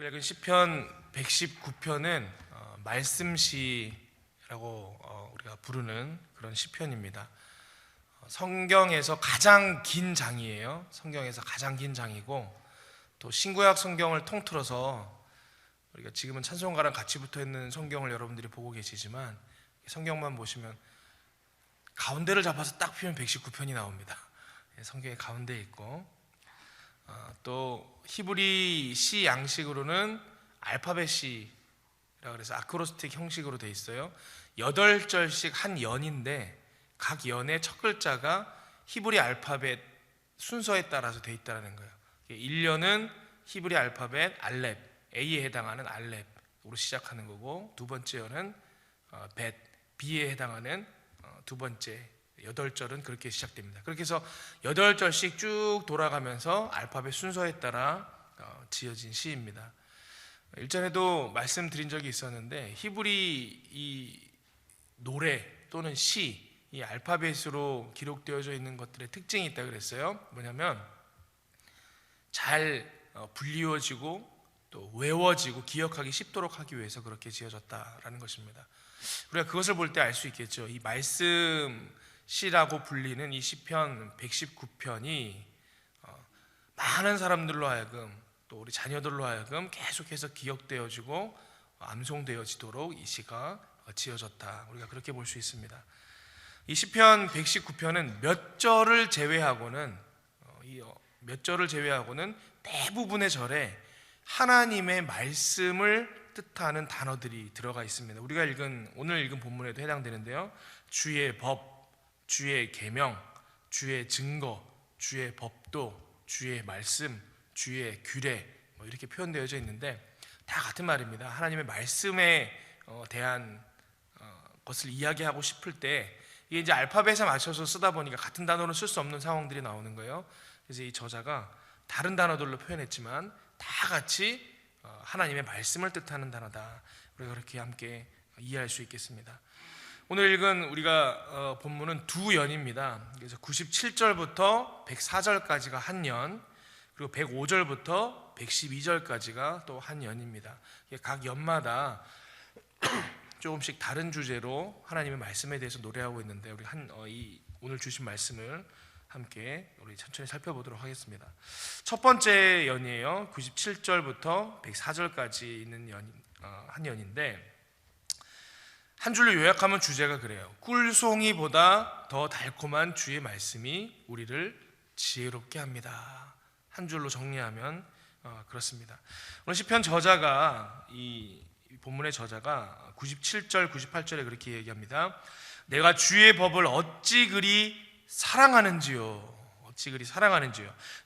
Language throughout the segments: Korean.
우리가 읽은 시편 119편은 말씀시라고 우리가 부르는 그런 시편입니다. 성경에서 가장 긴 장이에요. 성경에서 가장 긴 장이고, 또 신구약 성경을 통틀어서 우리가 지금은 찬송가랑 같이 붙어 있는 성경을 여러분들이 보고 계시지만, 성경만 보시면 가운데를 잡아서 딱 피면 119편이 나옵니다. 성경의 가운데에 있고, 또 히브리 시 양식으로는 알파벳 시라 그래서 아크로스틱 형식으로 돼 있어요. 8절씩 한 연인데 각 연의 첫 글자가 히브리 알파벳 순서에 따라서 돼 있다는 거예요. 1년은 히브리 알파벳 알렙, A에 해당하는 알렙으로 시작하는 거고, 두 번째 연은 벳, B에 해당하는 두 번째 8절은 그렇게 시작됩니다. 그렇게 해서 8절씩 쭉 돌아가면서 알파벳 순서에 따라 지어진 시입니다. 일전에도 말씀드린 적이 있었는데, 히브리 이 노래 또는 시, 이 알파벳으로 기록되어져 있는 것들의 특징이 있다고 그랬어요. 뭐냐면 잘 불리워지고 또 외워지고 기억하기 쉽도록 하기 위해서 그렇게 지어졌다라는 것입니다. 우리가 그것을 볼 때 알 수 있겠죠. 이 말씀 시라고 불리는 이 시편 119편이 많은 사람들로 하여금, 또 우리 자녀들로 하여금 계속해서 기억되어지고 암송되어지도록 이 시가 지어졌다, 우리가 그렇게 볼 수 있습니다. 이 시편 119편은 몇 절을 제외하고는 대부분의 절에 하나님의 말씀을 뜻하는 단어들이 들어가 있습니다. 우리가 오늘 읽은 본문에도 해당되는데요. 주의 법, 주의 계명, 주의 증거, 주의 법도, 주의 말씀, 주의 규례, 이렇게 표현되어져 있는데 다 같은 말입니다. 하나님의 말씀에 대한 것을 이야기하고 싶을 때 이게 이제 알파벳에 맞춰서 쓰다 보니까 같은 단어로 쓸 수 없는 상황들이 나오는 거예요. 그래서 이 저자가 다른 단어들로 표현했지만 다 같이 하나님의 말씀을 뜻하는 단어다, 우리가 그렇게 함께 이해할 수 있겠습니다. 오늘 읽은 우리가 본문은 두 연입니다. 그래서 97절부터 104절까지가 한 연, 그리고 105절부터 112절까지가 또 한 연입니다. 각 연마다 조금씩 다른 주제로 하나님의 말씀에 대해서 노래하고 있는데, 우리 오늘 주신 말씀을 함께 우리 천천히 살펴보도록 하겠습니다. 첫 번째 연이에요. 97절부터 104절까지 있는 한 연인데, 한 줄로 요약하면 주제가 그래요. 꿀송이보다 더 달콤한 주의 말씀이 우리를 지혜롭게 합니다. 한 줄로 정리하면 그렇습니다. 오늘 시편 저자가, 이 본문의 저자가 97절, 98절에 그렇게 얘기합니다. 내가 주의 법을 어찌 그리 사랑하는지요.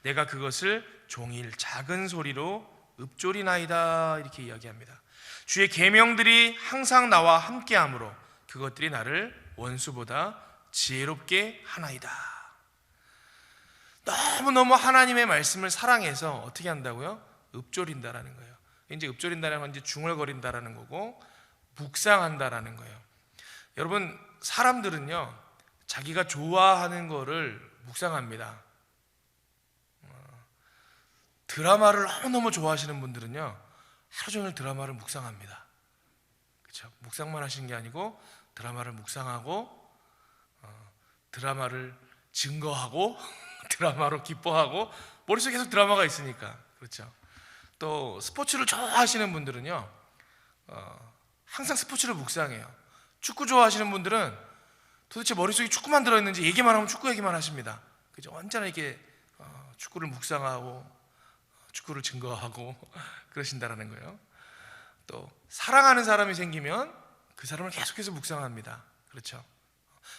내가 그것을 종일 작은 소리로 읊조리나이다, 이렇게 이야기합니다. 주의 계명들이 항상 나와 함께하므로 그것들이 나를 원수보다 지혜롭게 하나이다. 너무너무 하나님의 말씀을 사랑해서 어떻게 한다고요? 읊조린다라는 거예요. 이제 읊조린다는 건 이제 중얼거린다라는 거고, 묵상한다라는 거예요. 여러분, 사람들은요 자기가 좋아하는 거를 묵상합니다. 드라마를 너무너무 좋아하시는 분들은요 하루 종일 드라마를 묵상합니다. 그렇죠? 묵상만 하시는 게 아니고 드라마를 묵상하고, 드라마를 증거하고 드라마로 기뻐하고, 머릿속에 계속 드라마가 있으니까. 그렇죠? 또 스포츠를 좋아하시는 분들은요 항상 스포츠를 묵상해요. 축구 좋아하시는 분들은 도대체 머릿속에 축구만 들어있는지 얘기만 하면 축구 얘기만 하십니다. 그죠? 언제나 이렇게 축구를 묵상하고 축구를 증거하고 그러신다라는 거예요. 또 사랑하는 사람이 생기면 그 사람을 계속해서 묵상합니다. 그렇죠?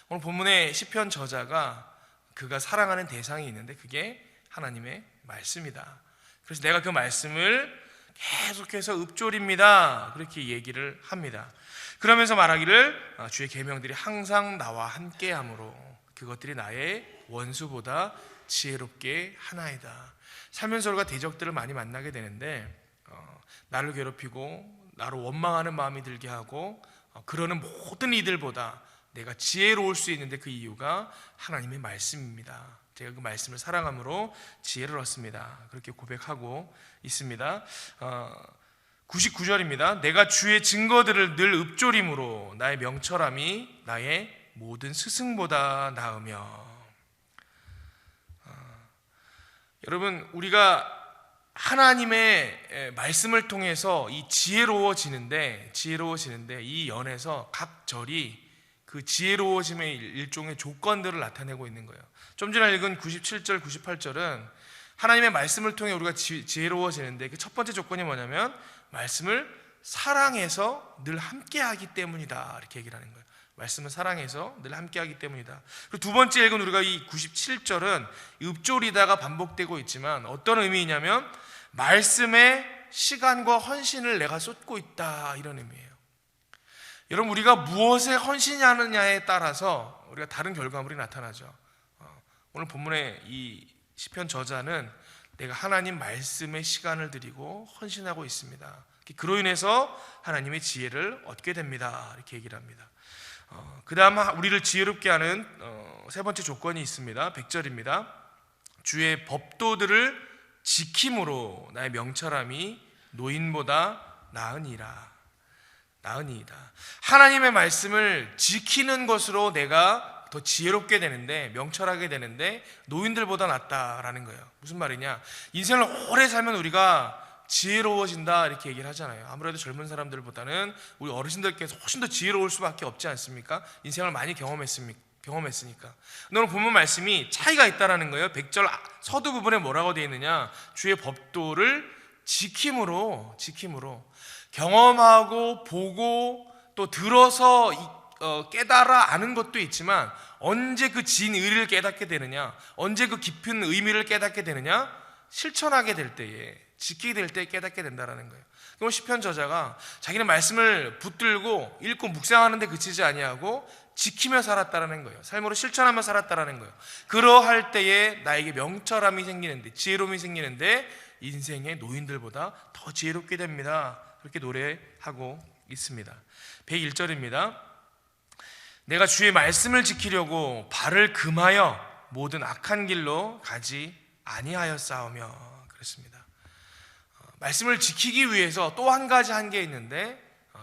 오늘 본문의 시편 저자가 그가 사랑하는 대상이 있는데 그게 하나님의 말씀이다. 그래서 내가 그 말씀을 계속해서 읊조립니다, 그렇게 얘기를 합니다. 그러면서 말하기를 주의 계명들이 항상 나와 함께하므로 그것들이 나의 원수보다 지혜롭게 하나이다. 살면서 우리가 대적들을 많이 만나게 되는데 나를 괴롭히고 나를 원망하는 마음이 들게 하고 그러는 모든 이들보다 내가 지혜로울 수 있는데 그 이유가 하나님의 말씀입니다. 제가 그 말씀을 사랑함으로 지혜를 얻습니다. 그렇게 고백하고 있습니다. 99절입니다. 내가 주의 증거들을 늘 읊조림으로 나의 명철함이 나의 모든 스승보다 나으며. 여러분, 우리가 하나님의 말씀을 통해서 이 지혜로워지는데 이 연에서 각 절이 그 지혜로워짐의 일종의 조건들을 나타내고 있는 거예요. 좀 전에 읽은 97절, 98절은 하나님의 말씀을 통해 우리가 지혜로워지는데 그 첫 번째 조건이 뭐냐면 말씀을 사랑해서 늘 함께하기 때문이다, 이렇게 얘기를 하는 거예요. 말씀을 사랑해서 늘 함께하기 때문이다. 그리고 두 번째 읽은 우리가 이 97절은 읊조리다가 반복되고 있지만 어떤 의미이냐면 말씀에 시간과 헌신을 내가 쏟고 있다, 이런 의미예요. 여러분, 우리가 무엇에 헌신하느냐에 따라서 우리가 다른 결과물이 나타나죠. 오늘 본문의 이 시편 저자는 내가 하나님 말씀에 시간을 드리고 헌신하고 있습니다. 그로 인해서 하나님의 지혜를 얻게 됩니다, 이렇게 얘기를 합니다. 그 다음 우리를 지혜롭게 하는 세 번째 조건이 있습니다. 100절입니다. 주의 법도들을 지킴으로 나의 명철함이 노인보다 나으니이다. 하나님의 말씀을 지키는 것으로 내가 더 지혜롭게 되는데, 명철하게 되는데 노인들보다 낫다라는 거예요. 무슨 말이냐? 인생을 오래 살면 우리가 지혜로워진다, 이렇게 얘기를 하잖아요. 아무래도 젊은 사람들보다는 우리 어르신들께서 훨씬 더 지혜로울 수밖에 없지 않습니까? 인생을 많이 경험했으니까. 근데 오늘 본문 말씀이 차이가 있다라는 거예요. 100절 서두 부분에 뭐라고 되어 있느냐? 주의 법도를 지킴으로. 경험하고 보고 또 들어서 깨달아 아는 것도 있지만 언제 그 진의를 깨닫게 되느냐, 언제 그 깊은 의미를 깨닫게 되느냐? 실천하게 될 때에, 지키게 될 때 깨닫게 된다는 거예요. 그럼 시편 저자가 자기는 말씀을 붙들고 읽고 묵상하는 데 그치지 아니하고 지키며 살았다라는 거예요. 삶으로 실천하며 살았다라는 거예요. 그러할 때에 나에게 명철함이 생기는데, 지혜로움이 생기는데 인생의 노인들보다 더 지혜롭게 됩니다. 그렇게 노래하고 있습니다. 101절입니다. 내가 주의 말씀을 지키려고 발을 금하여 모든 악한 길로 가지 아니하였사오며, 그랬습니다. 말씀을 지키기 위해서 또 한 가지 한 게 있는데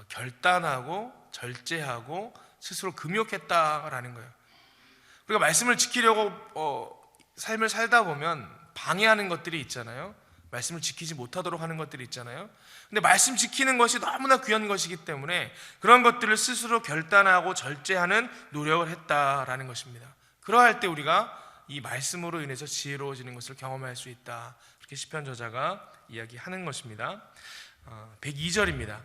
결단하고 절제하고 스스로 금욕했다라는 거예요. 우리가 말씀을 지키려고 삶을 살다 보면 방해하는 것들이 있잖아요. 말씀을 지키지 못하도록 하는 것들이 있잖아요. 근데 말씀 지키는 것이 너무나 귀한 것이기 때문에 그런 것들을 스스로 결단하고 절제하는 노력을 했다라는 것입니다. 그러할 때 우리가 이 말씀으로 인해서 지혜로워지는 것을 경험할 수 있다, 그렇게 시편 저자가 이야기하는 것입니다. 102절입니다.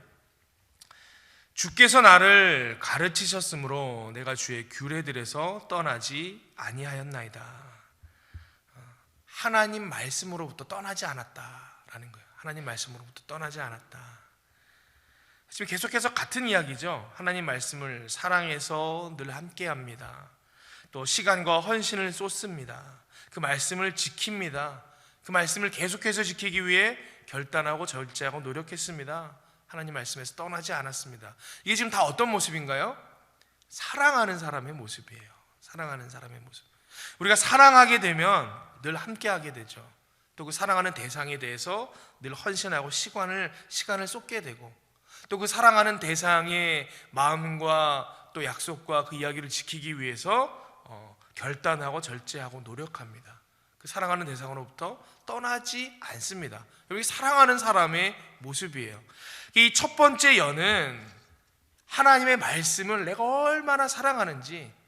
주께서 나를 가르치셨으므로 내가 주의 규례들에서 떠나지 아니하였나이다. 하나님 말씀으로부터 떠나지 않았다라는 거예요. 하나님 말씀으로부터 떠나지 않았다. 지금 계속해서 같은 이야기죠. 하나님 말씀을 사랑해서 늘 함께합니다. 또 시간과 헌신을 쏟습니다. 그 말씀을 지킵니다. 그 말씀을 계속해서 지키기 위해 결단하고 절제하고 노력했습니다. 하나님 말씀에서 떠나지 않았습니다. 이게 지금 다 어떤 모습인가요? 사랑하는 사람의 모습이에요. 사랑하는 사람의 모습. 우리가 사랑하게 되면 늘 함께하게 되죠. 또 그 사랑하는 대상에 대해서 늘 헌신하고 시간을 쏟게 되고, 또 그 사랑하는 대상의 마음과 또 약속과 그 이야기를 지키기 위해서 결단하고 절제하고 노력합니다. 그 사랑하는 대상으로부터 떠나지 않습니다. 여기 사랑하는 사람의 모습이에요. 이 첫 번째 연은 하나님의 말씀을 내가 얼마나 사랑하는지,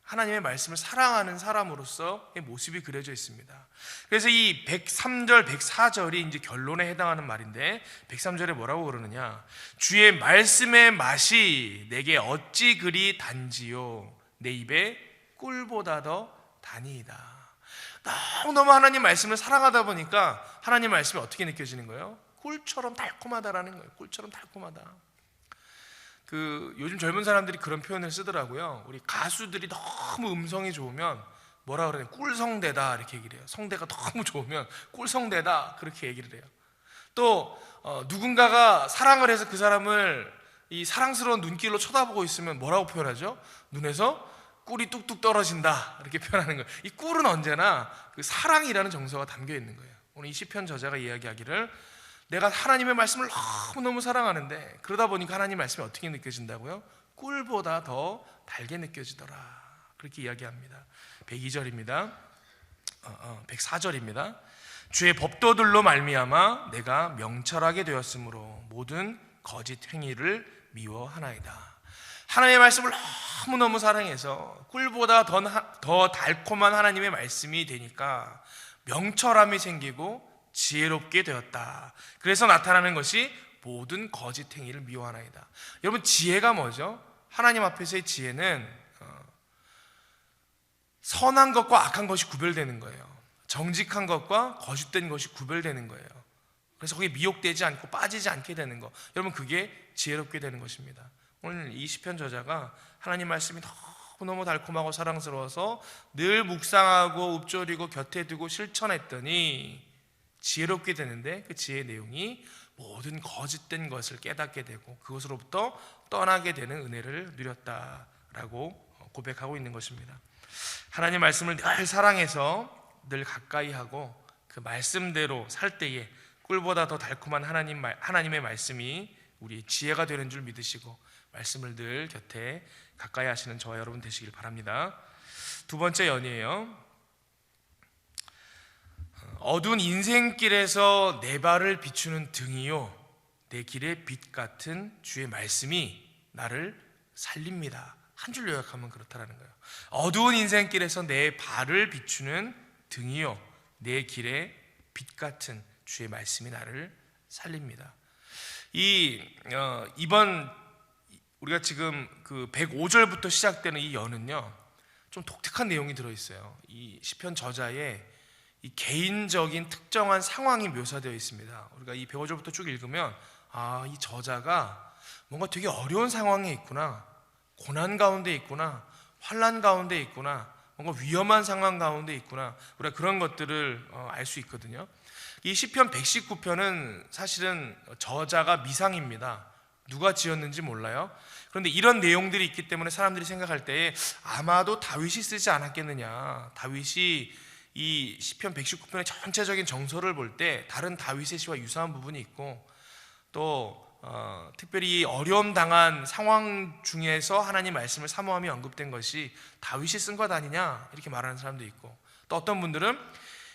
하나님의 말씀을 사랑하는 사람으로서의 모습이 그려져 있습니다. 그래서 이 103절, 104절이 이제 결론에 해당하는 말인데, 103절에 뭐라고 그러느냐? 주의 말씀의 맛이 내게 어찌 그리 단지요, 내 입에 꿀보다 더 단이이다. 너무너무 하나님 말씀을 사랑하다 보니까 하나님 말씀이 어떻게 느껴지는 거예요? 꿀처럼 달콤하다라는 거예요. 꿀처럼 달콤하다. 요즘 젊은 사람들이 그런 표현을 쓰더라고요. 우리 가수들이 너무 음성이 좋으면 뭐라 그러냐, 꿀성대다, 이렇게 얘기를 해요. 성대가 너무 좋으면 꿀성대다, 그렇게 얘기를 해요. 또 누군가가 사랑을 해서 그 사람을 이 사랑스러운 눈길로 쳐다보고 있으면 뭐라고 표현하죠? 눈에서 꿀이 뚝뚝 떨어진다, 이렇게 표현하는 거예요. 이 꿀은 언제나 그 사랑이라는 정서가 담겨 있는 거예요. 오늘 이 시편 저자가 이야기하기를 내가 하나님의 말씀을 너무너무 사랑하는데 그러다 보니까 하나님 말씀이 어떻게 느껴진다고요? 꿀보다 더 달게 느껴지더라. 그렇게 이야기합니다. 102절입니다. 104절입니다. 주의 법도들로 말미암아 내가 명철하게 되었으므로 모든 거짓 행위를 미워하나이다. 하나님의 말씀을 너무너무 사랑해서 꿀보다 더 달콤한 하나님의 말씀이 되니까 명철함이 생기고 지혜롭게 되었다. 그래서 나타나는 것이 모든 거짓 행위를 미워하나이다. 여러분, 지혜가 뭐죠? 하나님 앞에서의 지혜는 선한 것과 악한 것이 구별되는 거예요. 정직한 것과 거짓된 것이 구별되는 거예요. 그래서 거기에 미혹되지 않고 빠지지 않게 되는 것, 여러분, 그게 지혜롭게 되는 것입니다. 오늘 이 시편 저자가 하나님 말씀이 너무너무 달콤하고 사랑스러워서 늘 묵상하고 읊조리고 곁에 두고 실천했더니 지혜롭게 되는데, 그 지혜의 내용이 모든 거짓된 것을 깨닫게 되고 그것으로부터 떠나게 되는 은혜를 누렸다라고 고백하고 있는 것입니다. 하나님 말씀을 늘 사랑해서 늘 가까이 하고 그 말씀대로 살 때에 꿀보다 더 달콤한 하나님의 말씀이 우리의 지혜가 되는 줄 믿으시고 말씀을 늘 곁에 가까이 하시는 저와 여러분 되시길 바랍니다. 두 번째 연이에요. 어두운 인생길에서 내 발을 비추는 등이요 내 길의 빛 같은 주의 말씀이 나를 살립니다. 한 줄 요약하면 그렇다라는 거예요. 어두운 인생길에서 내 발을 비추는 등이요 내 길의 빛 같은 주의 말씀이 나를 살립니다. 이번 우리가 지금 그 105절부터 시작되는 이 연은요 좀 독특한 내용이 들어있어요. 이 시편 저자의 이 개인적인 특정한 상황이 묘사되어 있습니다. 우리가 이 105절부터 쭉 읽으면 이 저자가 뭔가 되게 어려운 상황에 있구나, 고난 가운데 있구나, 환난 가운데 있구나, 뭔가 위험한 상황 가운데 있구나, 우리가 그런 것들을 알 수 있거든요. 이 시편 119편은 사실은 저자가 미상입니다. 누가 지었는지 몰라요. 그런데 이런 내용들이 있기 때문에 사람들이 생각할 때에 아마도 다윗이 쓰지 않았겠느냐, 다윗이 이 시편 119편의 전체적인 정서를 볼 때 다른 다윗의 시와 유사한 부분이 있고 또 특별히 어려움 당한 상황 중에서 하나님 말씀을 사모함이 언급된 것이 다윗이 쓴 것 아니냐 이렇게 말하는 사람도 있고, 또 어떤 분들은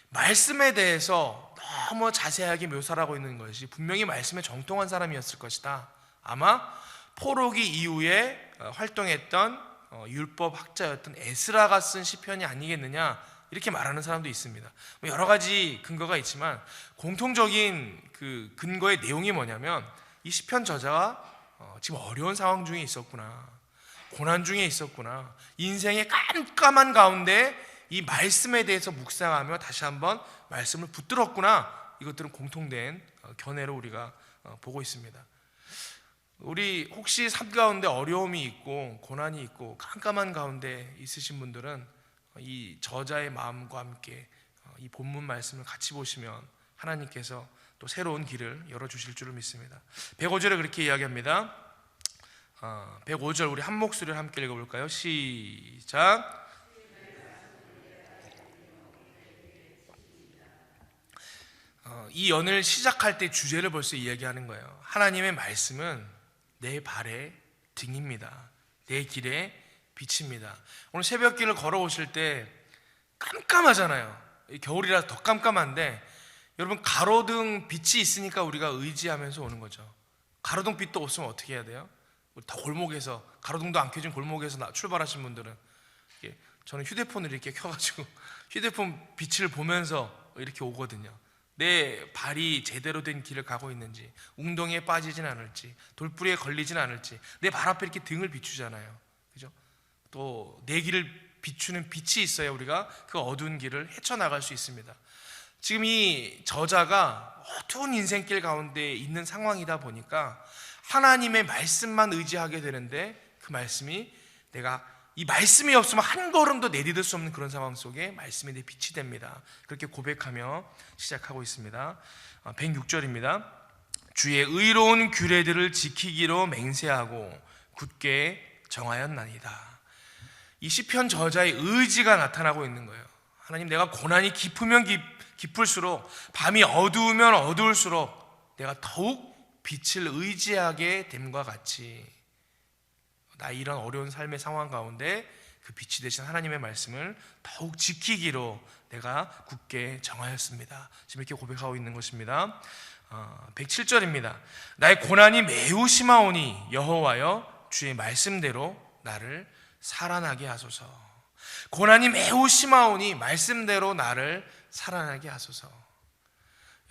말씀에 대해서 너무 자세하게 묘사를 하고 있는 것이 분명히 말씀에 정통한 사람이었을 것이다. 아마 포로기 이후에 활동했던 율법 학자였던 에스라가 쓴 시편이 아니겠느냐 이렇게 말하는 사람도 있습니다. 여러 가지 근거가 있지만 공통적인 그 근거의 내용이 뭐냐면 이 시편 저자가 지금 어려운 상황 중에 있었구나, 고난 중에 있었구나, 인생의 깜깜한 가운데 이 말씀에 대해서 묵상하며 다시 한번 말씀을 붙들었구나, 이것들은 공통된 견해로 우리가 보고 있습니다. 우리 혹시 삶 가운데 어려움이 있고 고난이 있고 깜깜한 가운데 있으신 분들은 이 저자의 마음과 함께 이 본문 말씀을 같이 보시면 하나님께서 또 새로운 길을 열어주실 줄을 믿습니다. 105절에 그렇게 이야기합니다. 105절 우리 한 목소리를 함께 읽어볼까요? 시작. 이 연을 시작할 때 주제를 벌써 이야기하는 거예요. 하나님의 말씀은 내 발의 등입니다. 내 길의 빛입니다. 오늘 새벽길을 걸어오실 때 깜깜하잖아요. 겨울이라 더 깜깜한데 여러분, 가로등 빛이 있으니까 우리가 의지하면서 오는 거죠. 가로등 빛도 없으면 어떻게 해야 돼요? 다 골목에서, 가로등도 안 켜진 골목에서 출발하신 분들은 저는 휴대폰을 이렇게 켜가지고 휴대폰 빛을 보면서 이렇게 오거든요. 내 발이 제대로 된 길을 가고 있는지, 웅덩이에 빠지진 않을지, 돌뿌리에 걸리진 않을지, 내 발 앞에 이렇게 등을 비추잖아요. 그죠? 또 내 길을 비추는 빛이 있어야 우리가 그 어두운 길을 헤쳐나갈 수 있습니다. 지금 이 저자가 어두운 인생길 가운데 있는 상황이다 보니까 하나님의 말씀만 의지하게 되는데, 그 말씀이 내가 이 말씀이 없으면 한 걸음도 내디딜 수 없는 그런 상황 속에 말씀이 내 빛이 됩니다. 그렇게 고백하며 시작하고 있습니다. 106절입니다. 주의 의로운 규례들을 지키기로 맹세하고 굳게 정하였나이다. 이 시편 저자의 의지가 나타나고 있는 거예요. 하나님, 내가 고난이 깊으면 깊을수록, 밤이 어두우면 어두울수록 내가 더욱 빛을 의지하게 됨과 같이 나 이런 어려운 삶의 상황 가운데 그 빛이 되신 하나님의 말씀을 더욱 지키기로 내가 굳게 정하였습니다. 지금 이렇게 고백하고 있는 것입니다. 107절입니다. 나의 고난이 매우 심하오니 여호와여 주의 말씀대로 나를 살아나게 하소서. 고난이 매우 심하오니 말씀대로 나를 살아나게 하소서.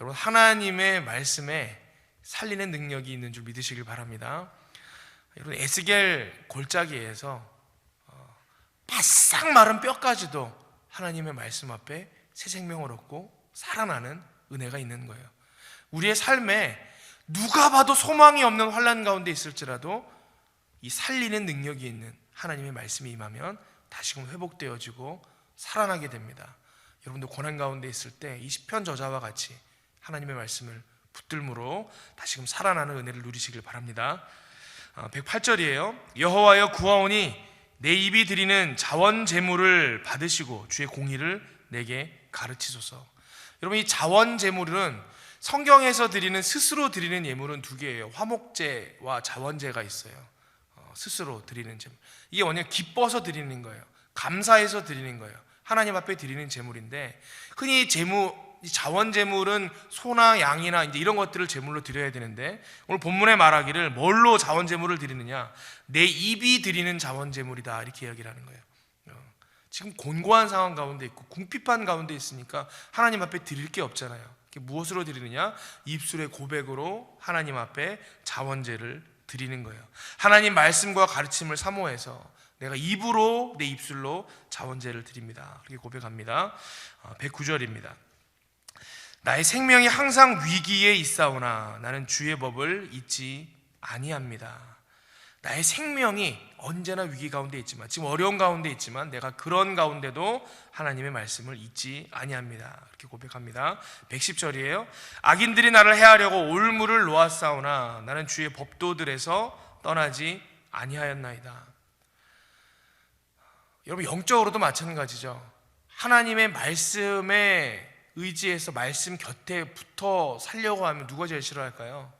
여러분, 하나님의 말씀에 살리는 능력이 있는 줄 믿으시길 바랍니다. 여러분, 에스겔 골짜기에서 바싹 마른 뼈까지도 하나님의 말씀 앞에 새 생명을 얻고 살아나는 은혜가 있는 거예요. 우리의 삶에 누가 봐도 소망이 없는 환난 가운데 있을지라도 이 살리는 능력이 있는 하나님의 말씀이 임하면 다시금 회복되어지고 살아나게 됩니다. 여러분도 고난 가운데 있을 때 이 시편 저자와 같이 하나님의 말씀을 붙들므로 다시금 살아나는 은혜를 누리시길 바랍니다. 108절이에요. 여호와여 구하오니 내 입이 드리는 자원 제물을 받으시고 주의 공의를 내게 가르치소서. 여러분, 이 자원 제물은 성경에서 드리는 스스로 드리는 예물은 두 개예요. 화목제와 자원제가 있어요. 스스로 드리는 제물. 이게 뭐냐면 기뻐서 드리는 거예요. 감사해서 드리는 거예요. 하나님 앞에 드리는 제물인데, 흔히 이 자원 제물은 소나 양이나 이제 이런 것들을 제물로 드려야 되는데, 오늘 본문에 말하기를 뭘로 자원 제물을 드리느냐? 내 입이 드리는 자원 제물이다, 이렇게 이야기를 하는 거예요. 지금 곤고한 상황 가운데 있고 궁핍한 가운데 있으니까 하나님 앞에 드릴 게 없잖아요. 무엇으로 드리느냐? 입술의 고백으로 하나님 앞에 자원제를 드리는 거예요. 하나님 말씀과 가르침을 사모해서 내가 입으로, 내 입술로 자원제를 드립니다. 그렇게 고백합니다. 109절입니다. 나의 생명이 항상 위기에 있사오나 나는 주의 법을 잊지 아니합니다. 나의 생명이 언제나 위기 가운데 있지만, 지금 어려운 가운데 있지만 내가 그런 가운데도 하나님의 말씀을 잊지 아니합니다. 이렇게 고백합니다. 110절이에요. 악인들이 나를 해하려고 올무를 놓았사오나 나는 주의 법도들에서 떠나지 아니하였나이다. 여러분, 영적으로도 마찬가지죠. 하나님의 말씀에 의지해서 말씀 곁에 붙어 살려고 하면 누가 제일 싫어할까요?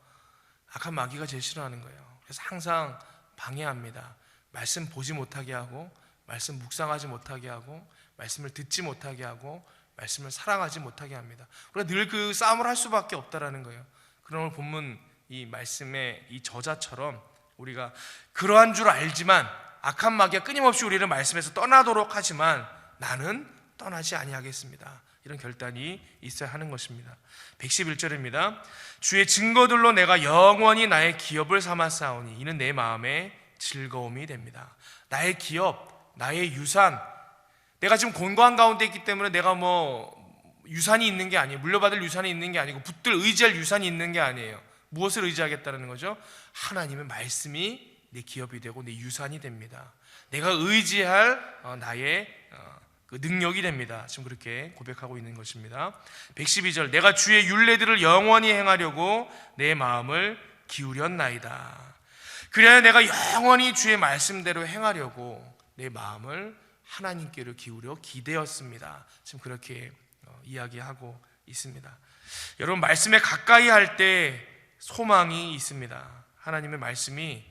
악한 마귀가 제일 싫어하는 거예요. 그래서 항상 방해합니다. 말씀 보지 못하게 하고, 말씀 묵상하지 못하게 하고, 말씀을 듣지 못하게 하고, 말씀을 사랑하지 못하게 합니다. 우리가 늘 그 싸움을 할 수밖에 없다라는 거예요. 그러면 본문 이 말씀의 이 저자처럼 우리가 그러한 줄 알지만 악한 마귀가 끊임없이 우리를 말씀에서 떠나도록 하지만 나는 떠나지 아니하겠습니다. 이런 결단이 있어야 하는 것입니다. 111절입니다. 주의 증거들로 내가 영원히 나의 기업을 삼았사오니 이는 내 마음의 즐거움이 됩니다. 나의 기업, 나의 유산, 내가 지금 곤고한 가운데 있기 때문에 내가 유산이 있는 게 아니에요. 물려받을 유산이 있는 게 아니고 붙들 의지할 유산이 있는 게 아니에요. 무엇을 의지하겠다는 거죠? 하나님의 말씀이 내 기업이 되고 내 유산이 됩니다. 내가 의지할 나의 그 능력이 됩니다. 지금 그렇게 고백하고 있는 것입니다. 112절 내가 주의 율례들을 영원히 행하려고 내 마음을 기울였나이다. 그래야 내가 영원히 주의 말씀대로 행하려고 내 마음을 하나님께로 기울여 기대었습니다. 지금 그렇게 이야기하고 있습니다. 여러분, 말씀에 가까이 할 때 소망이 있습니다. 하나님의 말씀이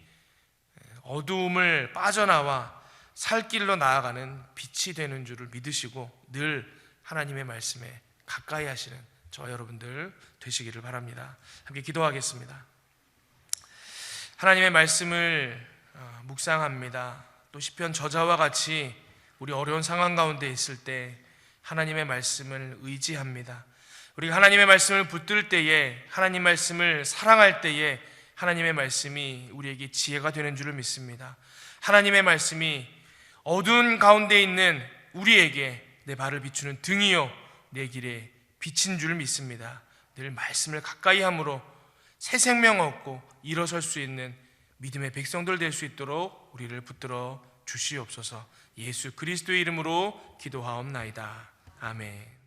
어두움을 빠져나와 살 길로 나아가는 빛이 되는 줄을 믿으시고 늘 하나님의 말씀에 가까이 하시는 저와 여러분들 되시기를 바랍니다. 함께 기도하겠습니다. 하나님의 말씀을 묵상합니다. 또 시편 저자와 같이 우리 어려운 상황 가운데 있을 때 하나님의 말씀을 의지합니다. 우리가 하나님의 말씀을 붙들 때에, 하나님 말씀을 사랑할 때에 하나님의 말씀이 우리에게 지혜가 되는 줄을 믿습니다. 하나님의 말씀이 어두운 가운데 있는 우리에게 내 발을 비추는 등이요 내 길에 비친 줄 믿습니다. 늘 말씀을 가까이 함으로 새 생명 얻고 일어설 수 있는 믿음의 백성들 될 수 있도록 우리를 붙들어 주시옵소서. 예수 그리스도의 이름으로 기도하옵나이다. 아멘.